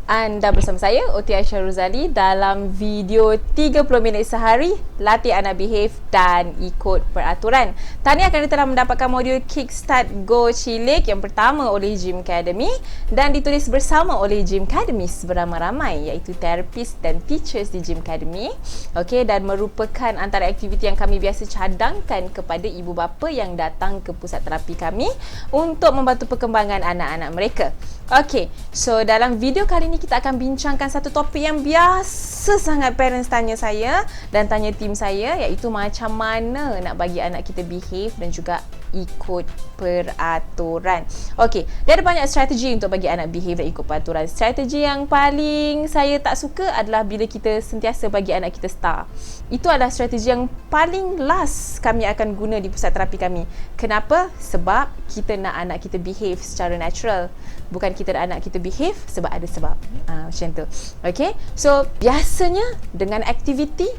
Anda bersama saya, Oti Aisyah Ruzali, dalam video 30 minit sehari, latih anak behave dan ikut peraturan. Tahniah kerana telah mendapatkan modul Kickstart Go Cilik yang pertama oleh Gym Academy dan ditulis bersama oleh Gym Academy beramai-ramai, iaitu terapis dan teachers di Gym Academy. Okey, dan merupakan antara aktiviti yang kami biasa cadangkan kepada ibu bapa yang datang ke pusat terapi kami untuk membantu perkembangan anak-anak mereka. Okey, so dalam video kali ini kita akan bincangkan satu topik yang biasa sangat parents tanya saya dan tanya tim saya, iaitu macam mana nak bagi anak kita behave dan juga ikut peraturan. Okey, dia ada banyak strategi untuk bagi anak behave dan ikut peraturan. Strategi yang paling saya tak suka adalah bila kita sentiasa bagi anak kita star. Itu adalah strategi yang paling last kami akan guna di pusat terapi kami. Kenapa? Sebab kita nak anak kita behave secara natural. Bukan kita nak anak kita behave sebab ada sebab. Macam tu. Okay. So, biasanya dengan aktiviti,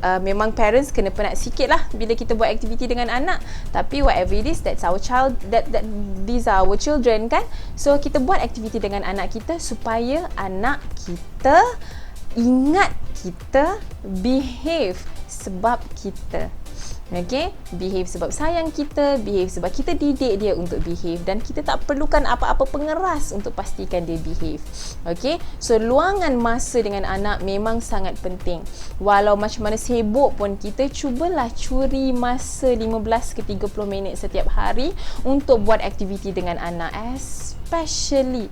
memang parents kena penat sikit lah bila kita buat aktiviti dengan anak. Tapi whatever it is, that's our child, these are our children kan. So, kita buat aktiviti dengan anak kita supaya anak kita ingat kita, behave sebab kita. Okay, behave sebab sayang kita, behave sebab kita didik dia untuk behave dan kita tak perlukan apa-apa pengeras untuk pastikan dia behave. Okay, so luangan masa dengan anak memang sangat penting. Walau macam mana sibuk pun, kita cubalah curi masa 15 ke 30 minit setiap hari untuk buat aktiviti dengan anak, especially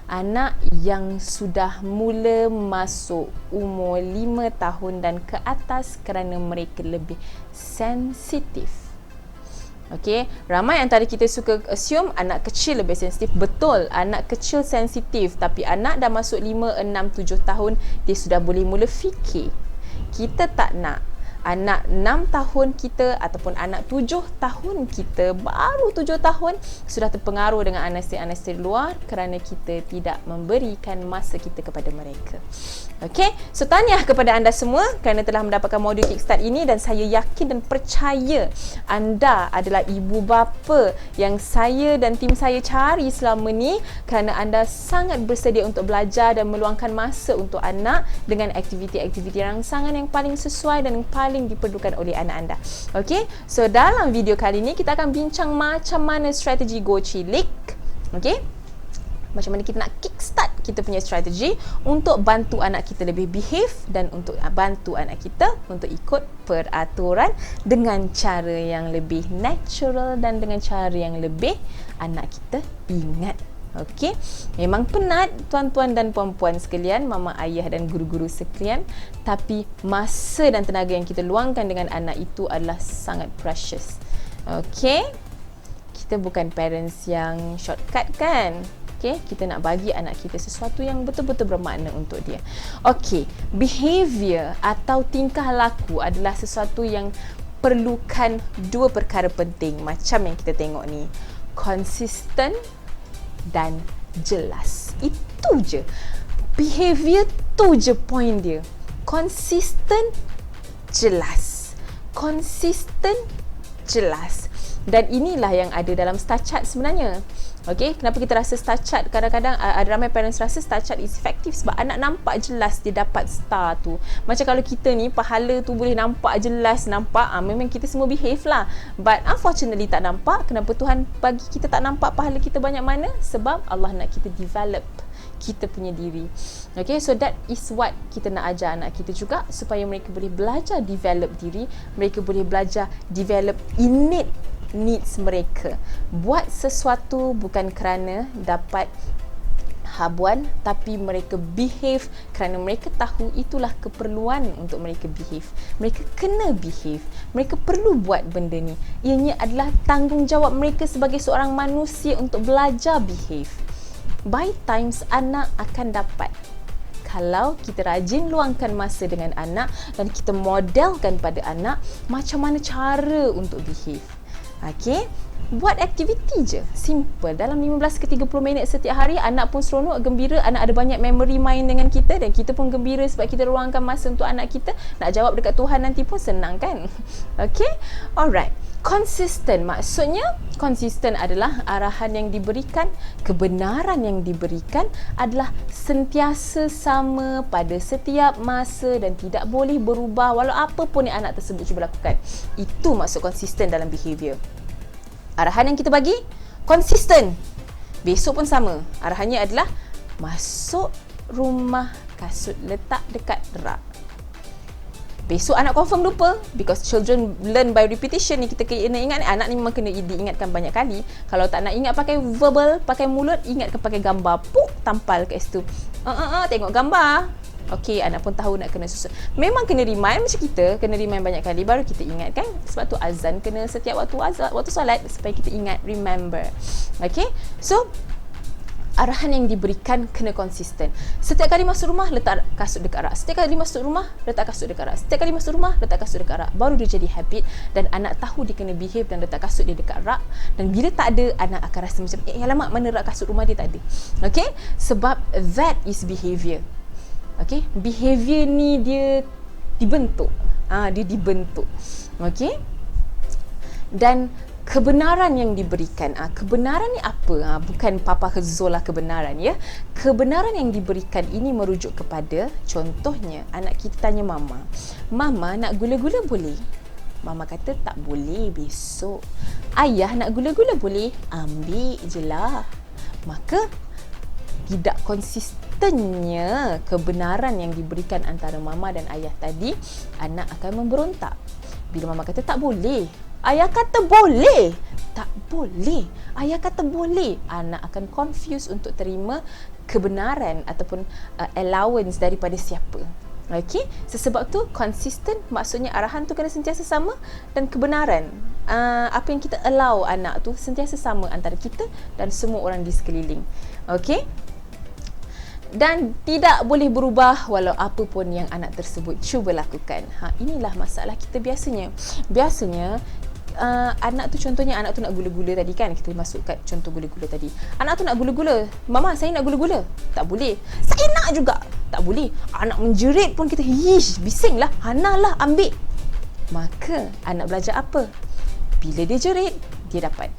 anak yang sudah mula masuk umur 5 tahun dan ke atas kerana mereka lebih sensitif. Okey, ramai antara kita suka assume anak kecil lebih sensitif. Betul, anak kecil sensitif, tapi anak dah masuk 5, 6, 7 tahun dia sudah boleh mula fikir. Kita tak nak anak 6 tahun kita ataupun anak 7 tahun kita, baru 7 tahun, sudah terpengaruh dengan anestesi luar kerana kita tidak memberikan masa kita kepada mereka. Okey, so tahniah kepada anda semua kerana telah mendapatkan modul Kickstart ini dan saya yakin dan percaya anda adalah ibu bapa yang saya dan tim saya cari selama ni kerana anda sangat bersedia untuk belajar dan meluangkan masa untuk anak dengan aktiviti-aktiviti rangsangan yang paling sesuai dan yang paling diperlukan oleh anak anda. Okey, so dalam video kali ini kita akan bincang macam mana strategi Go Cilik. Okey, macam mana kita nak kickstart kita punya strategi untuk bantu anak kita lebih behave dan untuk bantu anak kita untuk ikut peraturan dengan cara yang lebih natural dan dengan cara yang lebih anak kita ingat. Okey, memang penat tuan-tuan dan puan-puan sekalian, mama ayah dan guru-guru sekalian, tapi masa dan tenaga yang kita luangkan dengan anak itu adalah sangat precious. Okey, kita bukan parents yang shortcut kan. Okay, kita nak bagi anak kita sesuatu yang betul-betul bermakna untuk dia. Okey, behavior atau tingkah laku adalah sesuatu yang perlukan dua perkara penting macam yang kita tengok ni. Consistent dan jelas. Itu je. Behavior tu je point dia. Consistent, jelas. Consistent, jelas. Dan inilah yang ada dalam star chart sebenarnya. Okey, kenapa kita rasa star chart kadang-kadang ada ramai parents rasa star chart is effective sebab anak nampak jelas dia dapat star tu. Macam kalau kita ni pahala tu boleh nampak jelas, memang kita semua behave lah. But unfortunately tak nampak. Kenapa Tuhan bagi kita tak nampak pahala kita banyak mana? Sebab Allah nak kita develop kita punya diri. Okay, so that is what kita nak ajar anak kita juga, supaya mereka boleh belajar develop diri, mereka boleh belajar develop innate needs mereka. Buat sesuatu bukan kerana dapat habuan, tapi mereka behave kerana mereka tahu itulah keperluan untuk mereka behave. Mereka kena behave. Mereka perlu buat benda ni. Ianya adalah tanggungjawab mereka sebagai seorang manusia untuk belajar behave. By times anak akan dapat. Kalau kita rajin luangkan masa dengan anak dan kita modelkan pada anak macam mana cara untuk behave. Okey, buat aktiviti je, simple. Dalam 15 ke 30 minit setiap hari, anak pun seronok, gembira, anak ada banyak memory main dengan kita dan kita pun gembira sebab kita luangkan masa untuk anak kita. Nak jawab dekat Tuhan nanti pun senang kan? Okey, alright. Konsisten, maksudnya konsisten adalah arahan yang diberikan, kebenaran yang diberikan adalah sentiasa sama pada setiap masa dan tidak boleh berubah walau apa pun yang anak tersebut cuba lakukan. Itu maksud konsisten dalam behavior. Arahan yang kita bagi konsisten. Besok pun sama. Arahannya adalah masuk rumah, kasut letak dekat rak. Besok anak confirm lupa, because children learn by repetition. Ni kita kena ingat, anak ni memang kena diingatkan banyak kali. Kalau tak nak ingat pakai verbal, pakai mulut, ingatkan pakai gambar. Puk, tampal kat situ. Tengok gambar. Okey, anak pun tahu nak kena susun. Memang kena remind macam kita, kena remind banyak kali baru kita ingat kan. Sebab tu azan kena setiap waktu solat supaya kita ingat, remember. Okey. So arahan yang diberikan kena konsisten. Setiap kali masuk rumah, letak kasut dekat rak. Setiap kali masuk rumah, letak kasut dekat rak. Setiap kali masuk rumah, letak kasut dekat rak. Baru dia jadi habit dan anak tahu dia kena behave dan letak kasut dia dekat rak. Dan bila tak ada, anak akan rasa macam, alamak, mana rak kasut rumah dia tak ada. Okay? Sebab that is behavior. Okay? Behavior ni dia dibentuk. Dia dibentuk. Okay? Dan kebenaran yang diberikan, kebenaran ni apa? Bukan Papa Zola kebenaran, ya. Kebenaran yang diberikan ini merujuk kepada, contohnya anak kita tanya mama, mama nak gula-gula boleh? Mama kata tak boleh besok. Ayah nak gula-gula boleh? Ambil je lah. Maka tidak konsistennya kebenaran yang diberikan antara mama dan ayah tadi, anak akan memberontak. Bila mama kata tak boleh, ayah kata boleh. Tak boleh. Ayah kata boleh. Anak akan confused untuk terima kebenaran ataupun allowance daripada siapa. Okey? Sebab tu konsisten maksudnya arahan tu kena sentiasa sama dan kebenaran apa yang kita allow anak tu sentiasa sama antara kita dan semua orang di sekeliling. Okey? Dan tidak boleh berubah walau apa pun yang anak tersebut cuba lakukan. Inilah masalah kita biasanya. Biasanya anak tu, contohnya anak tu nak gula-gula tadi kan, kita masuk kat contoh gula-gula tadi. Anak tu nak gula-gula, mama saya nak gula-gula, tak boleh. Saya nak juga, tak boleh. Anak menjerit pun kita, hish, bising lah, Hana lah ambil. Maka anak belajar apa? Bila dia jerit, dia dapat.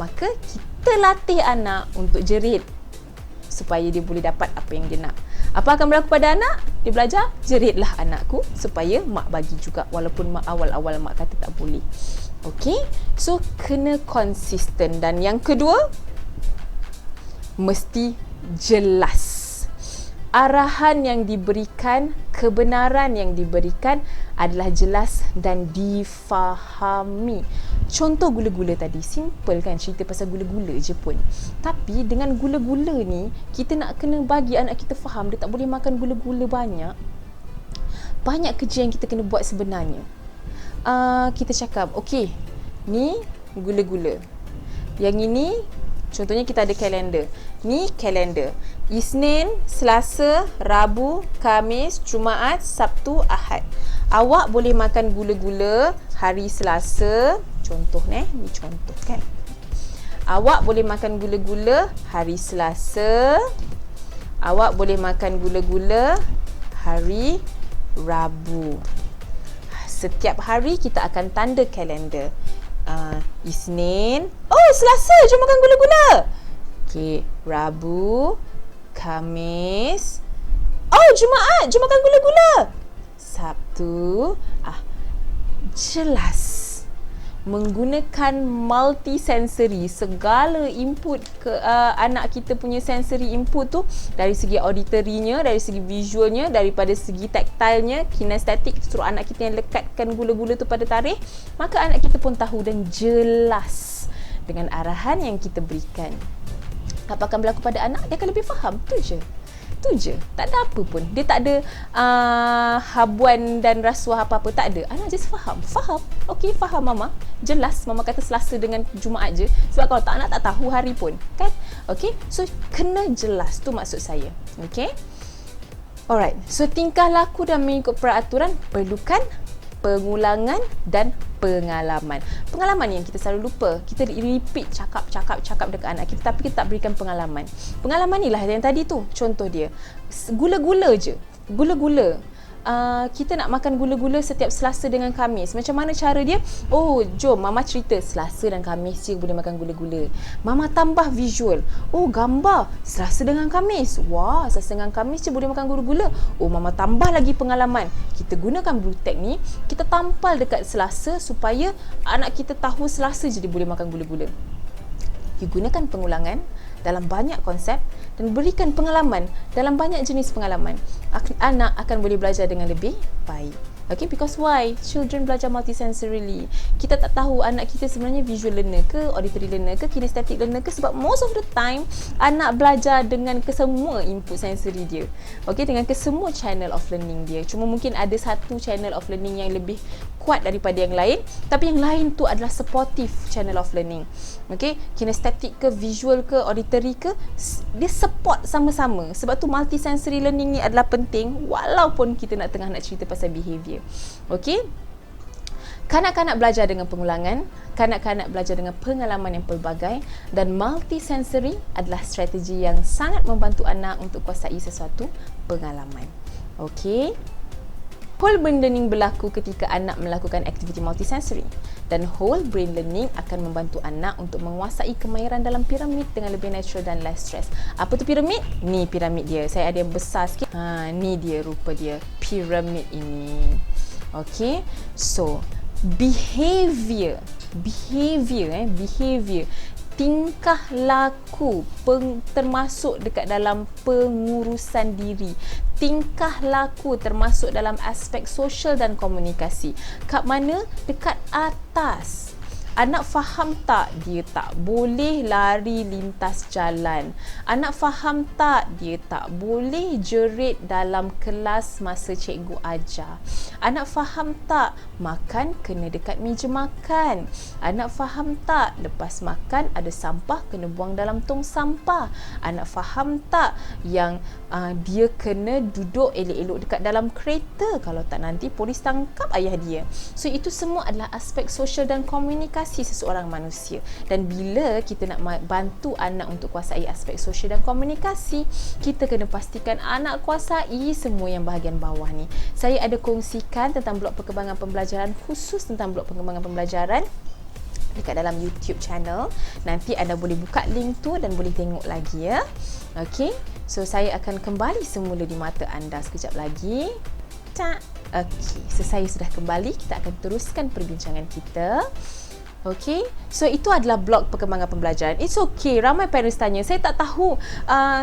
Maka kita latih anak untuk jerit supaya dia boleh dapat apa yang dia nak. Apa akan berlaku pada anak? Dia belajar, jeritlah anakku supaya mak bagi juga walaupun mak awal-awal mak kata tak boleh. Okey? So kena konsisten. Dan yang kedua, mesti jelas. Arahan yang diberikan, kebenaran yang diberikan adalah jelas dan difahami. Contoh gula-gula tadi, simple kan cerita pasal gula-gula je pun. Tapi dengan gula-gula ni, kita nak kena bagi anak kita faham dia tak boleh makan gula-gula banyak. Banyak kerja yang kita kena buat sebenarnya. Kita cakap, okey, ni gula-gula. Yang ini, contohnya kita ada kalender. Ni kalender. Isnin, Selasa, Rabu, Khamis, Jumaat, Sabtu, Ahad. Awak boleh makan gula-gula hari Selasa. Contoh ni contoh kan. Awak boleh makan gula-gula hari Selasa. Awak boleh makan gula-gula hari Rabu. Setiap hari kita akan tanda kalender. Isnin, oh Selasa jom makan gula-gula. Okey, Rabu, Khamis, oh Jumaat jom makan gula-gula. Sabtu, jelas. Menggunakan multi-sensory, segala input ke anak kita punya sensory input tu, dari segi auditorinya, dari segi visualnya, daripada segi taktilnya, kinestetik, suruh anak kita yang lekatkan gula-gula tu pada tarikh, maka anak kita pun tahu dan jelas dengan arahan yang kita berikan. Apa akan berlaku pada anak? Dia akan lebih faham. Tu je. Tak ada apa pun. Dia tak ada habuan dan rasuah apa-apa. Tak ada. Anak just faham. Okey, faham mama. Jelas. Mama kata Selasa dengan Jumaat je. Sebab kalau tak, anak tak tahu hari pun. Kan? Okey. So, kena jelas. Tu maksud saya. Okey. Alright. So, tingkah laku dan mengikut peraturan perlukan pengulangan dan pengalaman. Pengalaman yang kita selalu lupa. Kita repeat cakap dekat anak kita tapi kita tak berikan pengalaman. Pengalaman ni lah yang tadi tu. Contoh dia. Gula-gula je. Gula-gula. kita nak makan gula-gula setiap Selasa dengan Khamis. Macam mana cara dia? Oh, jom Mama cerita Selasa dan Khamis je boleh makan gula-gula. Mama tambah visual. Oh, gambar Selasa dengan Khamis. Wah, Selasa dengan Khamis je boleh makan gula-gula. Oh, Mama tambah lagi pengalaman. Kita gunakan blue tag ni, kita tampal dekat Selasa supaya anak kita tahu Selasa je dia boleh makan gula-gula. You gunakan pengulangan dalam banyak konsep dan berikan pengalaman dalam banyak jenis pengalaman. Anak akan boleh belajar dengan lebih baik. Okay, because why? Children belajar multisensorily. Kita tak tahu anak kita sebenarnya visual learner ke, auditory learner ke, kinesthetic learner ke, sebab most of the time anak belajar dengan kesemua input sensory dia. Okay, dengan kesemua channel of learning dia. Cuma mungkin ada satu channel of learning yang lebih kuat daripada yang lain, tapi yang lain tu adalah supportive channel of learning. Okay, kinesthetic ke, visual ke, auditory ke, dia support sama-sama. Sebab tu multisensory learning ni adalah penting walaupun kita nak cerita pasal behavior. Okey. Kanak-kanak belajar dengan pengulangan, kanak-kanak belajar dengan pengalaman yang pelbagai, dan multisensory adalah strategi yang sangat membantu anak untuk kuasai sesuatu pengalaman. Okey. Whole brain learning berlaku ketika anak melakukan aktiviti multisensory, dan whole brain learning akan membantu anak untuk menguasai kemahiran dalam piramid dengan lebih natural dan less stress. Apa tu piramid? Ni piramid dia. Saya ada yang besar sikit. Ni dia rupa dia. Piramid ini. Okay. So, behavior. Tingkah laku termasuk dekat dalam pengurusan diri. Tingkah laku termasuk dalam aspek sosial dan komunikasi. Kat mana? Dekat atas. Anak faham tak dia tak boleh lari lintas jalan? Anak faham tak dia tak boleh jerit dalam kelas masa cikgu ajar? Anak faham tak makan kena dekat meja makan? Anak faham tak lepas makan ada sampah kena buang dalam tong sampah? Anak faham tak yang dia kena duduk elok-elok dekat dalam kereta, kalau tak nanti polis tangkap ayah dia? So itu semua adalah aspek sosial dan komunikasi seseorang manusia. Dan bila kita nak bantu anak untuk kuasai aspek sosial dan komunikasi, kita kena pastikan anak kuasai semua yang bahagian bawah ni. Saya ada kongsikan tentang blok perkembangan pembelajaran, khusus tentang blok perkembangan pembelajaran dekat dalam YouTube channel. Nanti anda boleh buka link tu dan boleh tengok lagi ya. Okey, so saya akan kembali semula di mata anda sekejap lagi. Okey, so saya sudah kembali. Kita akan teruskan perbincangan kita. Okay, so itu adalah blok perkembangan pembelajaran. It's okay, ramai parents tanya, saya tak tahu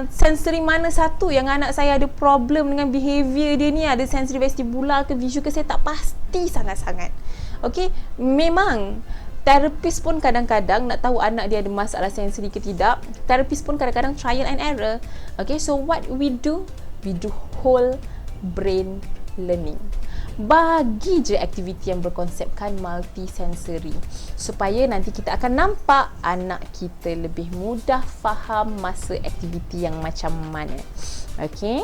sensory mana satu yang anak saya ada problem dengan behavior dia ni, ada sensory vestibular ke visual ke, saya tak pasti sangat-sangat. Okay, memang terapis pun kadang-kadang nak tahu anak dia ada masalah sensory ke tidak. Terapis pun kadang-kadang trial and error. Okay, so what we do whole brain learning. Bagi je aktiviti yang berkonsepkan multisensory, supaya nanti kita akan nampak anak kita lebih mudah faham masa aktiviti yang macam mana. Okay.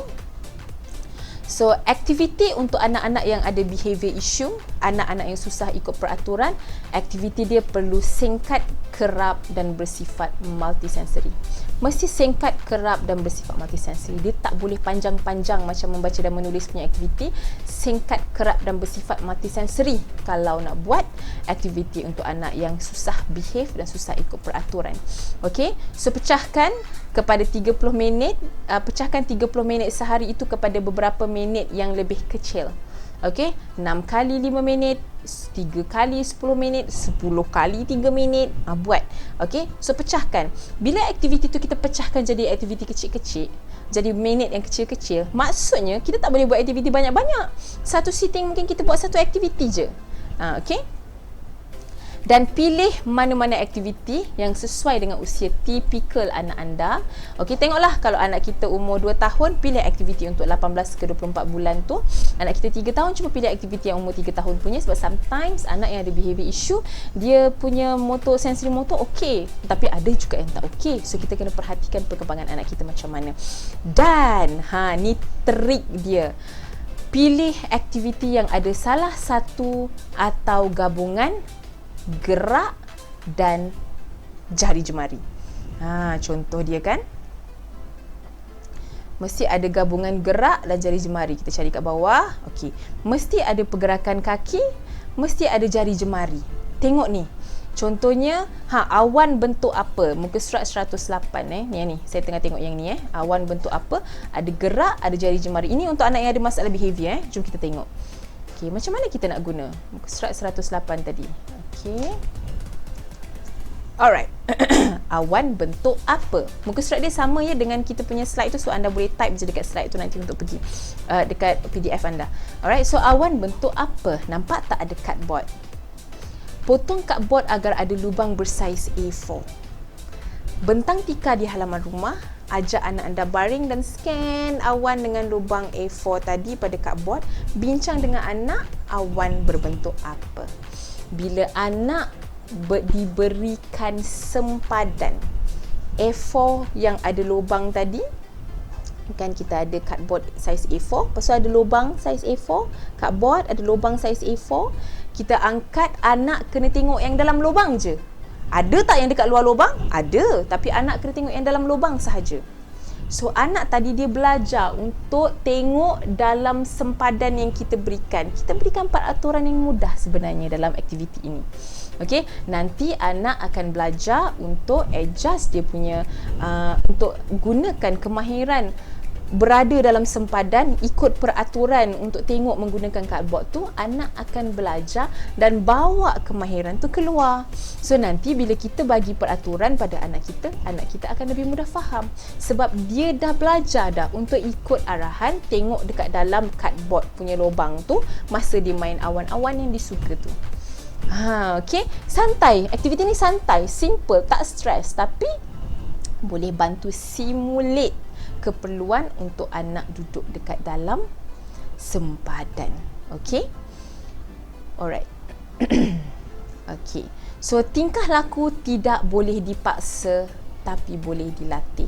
So, aktiviti untuk anak-anak yang ada behavior issue, anak-anak yang susah ikut peraturan, aktiviti dia perlu singkat, kerap dan bersifat multisensory. Mesti singkat, kerap dan bersifat multisensory. Dia tak boleh panjang-panjang macam membaca dan menulis punya aktiviti. Singkat, kerap dan bersifat multisensory kalau nak buat aktiviti untuk anak yang susah behave dan susah ikut peraturan. Okay, so pecahkan kepada 30 minit, pecahkan 30 minit sehari itu kepada beberapa minit yang lebih kecil. Okey, 6 kali 5 minit, 3 kali 10 minit, 10 kali 3 minit, buat. Okey, so pecahkan. Bila aktiviti tu kita pecahkan jadi aktiviti kecil-kecil, jadi minit yang kecil-kecil, maksudnya kita tak boleh buat aktiviti banyak-banyak. Satu sitting mungkin kita buat satu aktiviti je. Okey. Dan pilih mana-mana aktiviti yang sesuai dengan usia tipikal anak anda. Okey, tengoklah kalau anak kita umur 2 tahun, pilih aktiviti untuk 18 ke 24 bulan tu. Anak kita 3 tahun, cuba pilih aktiviti yang umur 3 tahun punya, sebab sometimes anak yang ada behavior issue, dia punya motor, sensory motor okey, tapi ada juga yang tak okey. So kita kena perhatikan perkembangan anak kita macam mana. Dan ni trik dia. Pilih aktiviti yang ada salah satu atau gabungan gerak dan jari jemari. Contoh dia kan. mesti ada gabungan gerak dan jari jemari. Kita cari kat bawah. Okey. Mesti ada pergerakan kaki, mesti ada jari jemari. Tengok ni. Contohnya, awan bentuk apa? Muka surat 108 ni. Saya tengah tengok yang ni Awan bentuk apa? Ada gerak, ada jari jemari. Ini untuk anak yang ada masalah behavior Jom kita tengok. Okey, macam mana kita nak guna? Muka surat 108 tadi. Okey. Alright. Awan bentuk apa? Muka surat dia sama dengan kita punya slide tu, so anda boleh type je dekat slide tu nanti untuk pergi dekat PDF anda. Alright, so awan bentuk apa? Nampak tak ada cardboard? Potong cardboard agar ada lubang bersaiz A4. Bentang tikar di halaman rumah. Ajak anak anda baring dan scan awan dengan lubang A4 tadi pada cardboard. Bincang dengan anak, awan berbentuk apa? Bila anak diberikan sempadan A4 yang ada lubang tadi, kan kita ada cardboard saiz A4, lepas tu ada lubang saiz A4, cardboard ada lubang saiz A4, kita angkat, anak kena tengok yang dalam lubang je. Ada tak yang dekat luar lubang? Ada, tapi anak kena tengok yang dalam lubang sahaja. So anak tadi dia belajar untuk tengok dalam sempadan yang kita berikan. Kita berikan peraturan yang mudah sebenarnya dalam aktiviti ini. Okey, nanti anak akan belajar untuk adjust dia punya untuk gunakan kemahiran berada dalam sempadan, ikut peraturan untuk tengok menggunakan cardboard tu. Anak akan belajar dan bawa kemahiran tu keluar. So nanti bila kita bagi peraturan pada anak kita akan lebih mudah faham, sebab dia dah belajar dah untuk ikut arahan, tengok dekat dalam cardboard punya lubang tu masa dia main awan-awan yang disuka tu. Okey, santai. Aktiviti ni santai, simple, tak stres, tapi boleh bantu simulate keperluan untuk anak duduk dekat dalam sempadan. Okey? Alright. Okey. So, tingkah laku tidak boleh dipaksa tapi boleh dilatih.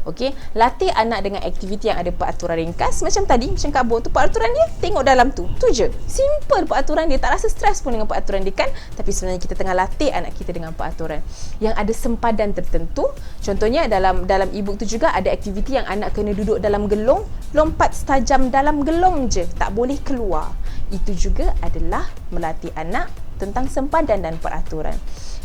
Okey, latih anak dengan aktiviti yang ada peraturan ringkas. Macam tadi, macam cardboard tu, peraturan dia tengok dalam tu. Tu je. Simple peraturan dia. Tak rasa stres pun dengan peraturan dia kan. Tapi sebenarnya kita tengah latih anak kita dengan peraturan yang ada sempadan tertentu. Contohnya dalam e-book tu juga ada aktiviti yang anak kena duduk dalam gelong, lompat setajam dalam gelong je, tak boleh keluar. Itu juga adalah melatih anak tentang sempadan dan peraturan.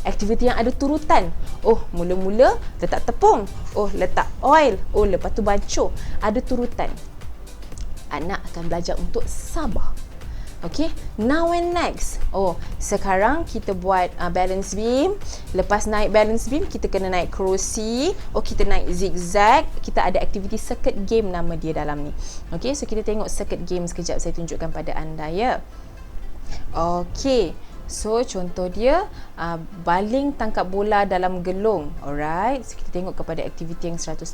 Aktiviti yang ada turutan. Oh, mula-mula letak tepung. Oh, letak oil. Oh, lepas tu basuh. Ada turutan. Anak akan belajar untuk sabar. Okey, now and next. Oh, sekarang kita buat balance beam. Lepas naik balance beam, kita kena naik kerusi. Oh, kita naik zigzag. Kita ada aktiviti circuit game nama dia dalam ni. Okey, so kita tengok circuit game sekejap. Saya tunjukkan pada anda ya. Okey. So, contoh dia baling tangkap bola dalam gelong. Alright. So, kita tengok kepada aktiviti yang 180.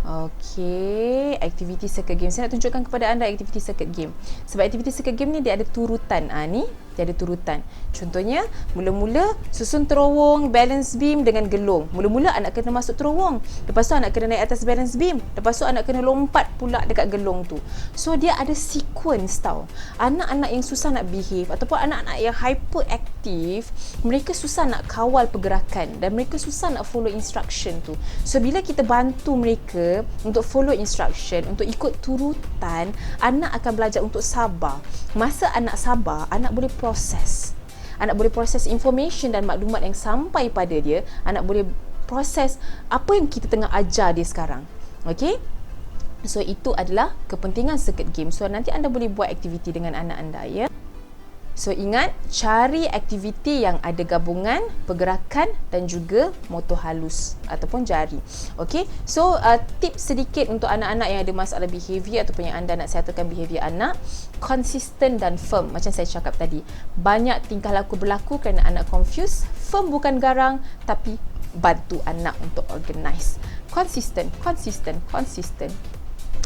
Okey, aktiviti circuit game. Saya nak tunjukkan kepada anda aktiviti circuit game. Sebab aktiviti circuit game ni dia ada turutan. Ni dia ada turutan. Contohnya, mula-mula susun terowong, balance beam dengan gelong. Mula-mula anak kena masuk terowong. Lepas tu anak kena naik atas balance beam. Lepas tu anak kena lompat pula dekat gelong tu. So dia ada sequence tau. Anak-anak yang susah nak behave ataupun anak-anak yang hyperactive, mereka susah nak kawal pergerakan dan mereka susah nak follow instruction tu. So bila kita bantu mereka untuk follow instruction, untuk ikut turutan, anak akan belajar untuk sabar. Masa anak sabar, anak boleh proses. Anak boleh proses information dan maklumat yang sampai pada dia. Anak boleh proses apa yang kita tengah ajar dia sekarang. Okey? So itu adalah kepentingan circuit game. So nanti anda boleh buat aktiviti dengan anak anda ya. So ingat, cari aktiviti yang ada gabungan pergerakan dan juga motor halus ataupun jari. Okey. So tips sedikit untuk anak-anak yang ada masalah behavior ataupun yang anda nak settlekan behavior anak, konsisten dan firm macam saya cakap tadi. Banyak tingkah laku berlaku kerana anak confused. Firm bukan garang tapi bantu anak untuk organize. Konsisten.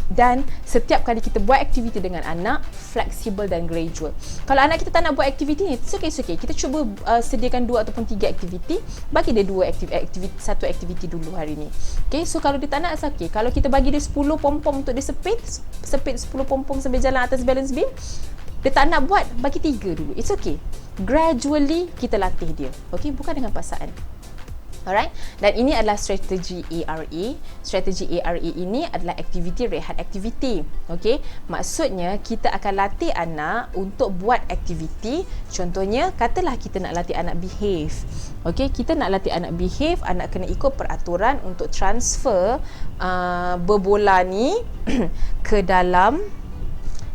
Dan setiap kali kita buat aktiviti dengan anak, fleksibel dan gradual. Kalau anak kita tak nak buat aktiviti ni, it's okay. Kita cuba sediakan 2 ataupun 3 aktiviti. Bagi dia 1 aktiviti dulu hari ni. Okay, so kalau dia tak nak, it's okay. Kalau kita bagi dia 10 pom-pom untuk dia sepit 10 pom-pom sambil jalan atas balance beam, dia tak nak buat, bagi 3 dulu. It's okay. Gradually kita latih dia. Okay, bukan dengan paksaan. Alright, dan ini adalah strategi ARA. Strategi ARA ini adalah activity rehat activity. Okey, maksudnya kita akan latih anak untuk buat aktiviti. Contohnya, katalah kita nak latih anak behave. Okey, kita nak latih anak behave, anak kena ikut peraturan untuk transfer berbola ni ke dalam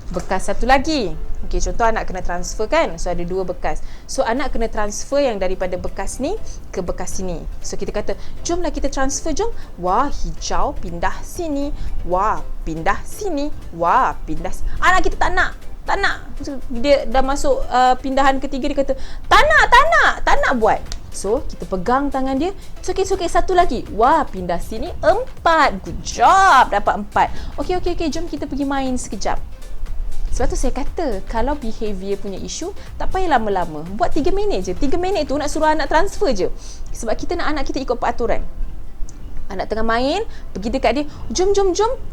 bekas satu lagi. Okey, contoh anak kena transfer kan. So ada 2 bekas. So anak kena transfer yang daripada bekas ni ke bekas sini. So kita kata, jomlah kita transfer, jom. Wah, hijau pindah sini. Wah, pindah sini. Wah, pindah sini. Anak kita tak nak. Tak nak. So, dia dah masuk pindahan ketiga, dia kata, tak nak buat. So, kita pegang tangan dia. It's okay, satu lagi. Wah, pindah sini 4. Good job. Dapat 4. Okey, jom kita pergi main sekejap. Sebab tu saya kata, kalau behavior punya isu, tak payah lama-lama. Buat 3 minit je. 3 minit tu nak suruh anak transfer je. Sebab kita nak anak kita ikut peraturan. Anak tengah main, pergi dekat dia, jom.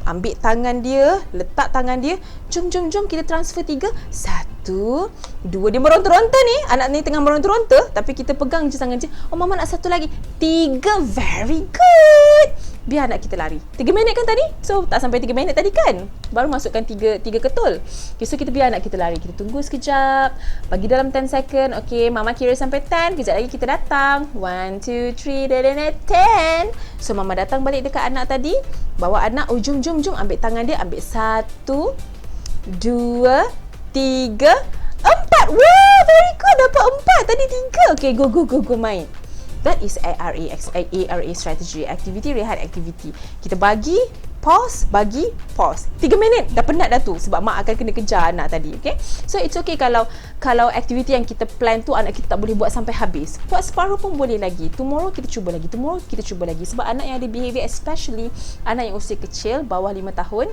Ambil tangan dia, letak tangan dia. Jom, kita transfer 3. 1, 2. Dia meronta-ronta ni. Anak ni tengah meronta-ronta. Tapi kita pegang je tangan dia. Oh, mama nak satu lagi. 3. Very good. Biar anak kita lari. 3 minit kan tadi? So, tak sampai 3 minit tadi kan? Baru masukkan 3 ketul. Okay, so kita biar anak kita lari. Kita tunggu sekejap. Bagi dalam 10 second. Okay, mama kira sampai 10. Kejap lagi kita datang. 1, 2, 3, dan 10. So, mama datang balik dekat anak tadi. Bawa anak. Oh, jom. Ambil tangan dia. Ambil 1, 2, 3, 4. Wow, very good. Dapat 4. Tadi 3. Okay, go main. That is ARA strategy. Activity rehat activity. Kita bagi pause. 3 minit. Dah penat dah tu. Sebab mak akan kena kejar anak tadi. Okay? So it's okay kalau activity yang kita plan tu anak kita tak boleh buat sampai habis. Buat separuh pun boleh lagi. Tomorrow kita cuba lagi. Sebab anak yang ada behavior, especially anak yang usia kecil, bawah 5 tahun,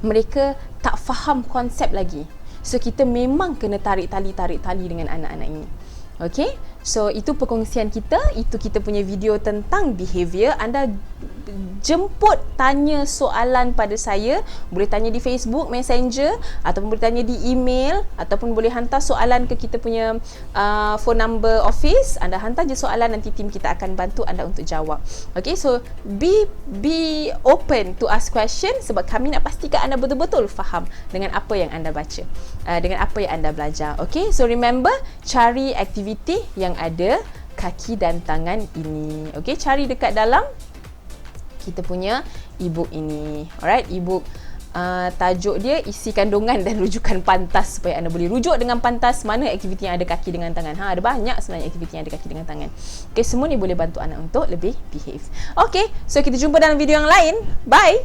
mereka tak faham konsep lagi. So kita memang kena tarik tali dengan anak-anak ini. Okay, so itu perkongsian kita. Itu kita punya video tentang behavior. Anda jemput tanya soalan pada saya. Boleh tanya di Facebook Messenger, ataupun boleh tanya di email, ataupun boleh hantar soalan ke kita punya phone number office. Anda hantar je soalan, nanti tim kita akan bantu anda untuk jawab. Okay, so be open to ask question, sebab kami nak pastikan anda betul-betul faham dengan apa yang anda baca, dengan apa yang anda belajar. Okay, so remember, cari aktiviti yang ada kaki dan tangan ini. Okay, cari dekat dalam kita punya e-book ini. Alright, e-book tajuk dia isi kandungan dan rujukan pantas, supaya anda boleh rujuk dengan pantas mana aktiviti yang ada kaki dengan tangan. Ada banyak sebenarnya aktiviti yang ada kaki dengan tangan. Okay, semua ni boleh bantu anak untuk lebih behave. Okay, so kita jumpa dalam video yang lain. Bye!